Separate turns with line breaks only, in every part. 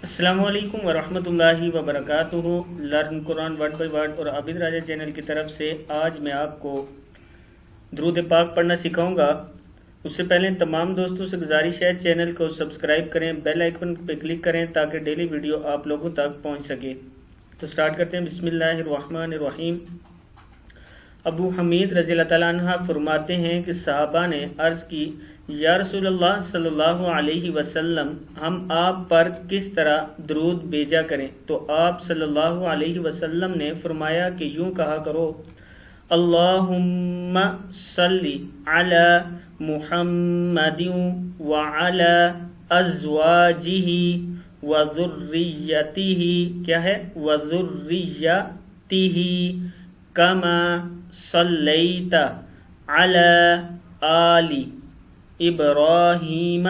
السلام علیکم ورحمۃ اللہ وبرکاتہ۔ Learn Quran word by word اور عابد راجہ چینل کی طرف سے آج میں آپ کو درود پاک پڑھنا سکھاؤں گا۔ اس سے پہلے تمام دوستوں سے گزارش ہے چینل کو سبسکرائب کریں، بیل آئیکن پہ کلک کریں تاکہ ڈیلی ویڈیو آپ لوگوں تک پہنچ سکے۔ تو سٹارٹ کرتے ہیں۔ بسم اللہ الرحمن الرحیم۔ ابو حمید رضی اللہ تعالیٰ عنہ فرماتے ہیں کہ صحابہ نے عرض کی، یا رسول اللہ صلی اللہ علیہ وسلم، ہم آپ پر کس طرح درود بھیجا کریں؟ تو آپ صلی اللہ علیہ وسلم نے فرمایا کہ یوں کہا کرو، اللہم صلی علی محمد وعلی ازواجہ وذریتہ، کیا ہے؟ وذریتہ، کما صلیت علی آل ابراہیم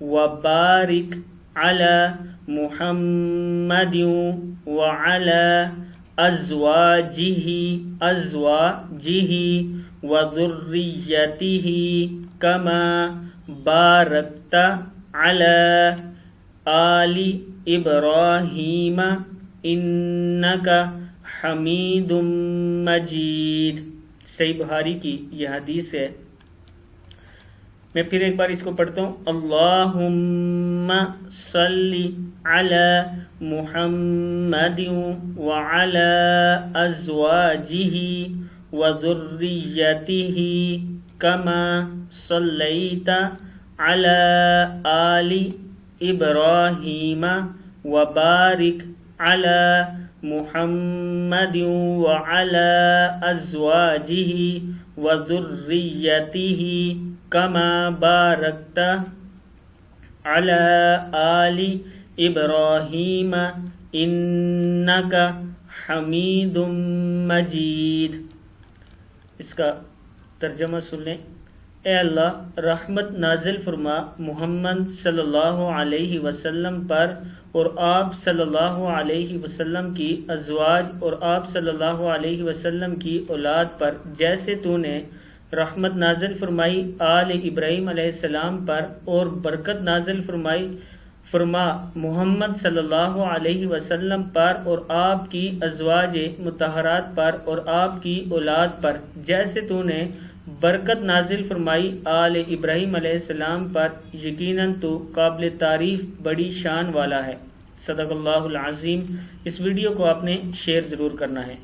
وبارک علی محمد وعلی ازواجہ وذریتہ کما بارکت علی آل ابراہیم انک حمید مجید۔ صحیح بخاری کی یہ حدیث ہے۔ میں پھر ایک بار اس کو پڑھتا ہوں۔ اللہم صلی علی محمد وعلی ازواجہ وذریتہ کما صلیت علی آل ابراہیم وبارک علی محمد وعلی ازواجہ وذریتہ کما بارکت علی آل ابراہیم انک حمید مجید۔ اس کا ترجمہ سن لیں۔ اے اللہ، رحمت نازل فرما محمد صلی اللہ علیہ وسلم پر اور آپ صلی اللہ علیہ وسلم کی ازواج اور آپ صلی اللہ علیہ وسلم کی اولاد پر، جیسے تو نے رحمت نازل فرمائی آل ابراہیم علیہ السلام پر اور برکت نازل فرما محمد صلی اللہ علیہ وسلم پر اور آپ کی ازواج مطہرات پر اور آپ کی اولاد پر، جیسے تو نے برکت نازل فرمائی آل ابراہیم علیہ السلام پر، یقیناً تو قابل تعریف بڑی شان والا ہے۔ صدق اللہ العظیم۔ اس ویڈیو کو آپ نے شیئر ضرور کرنا ہے۔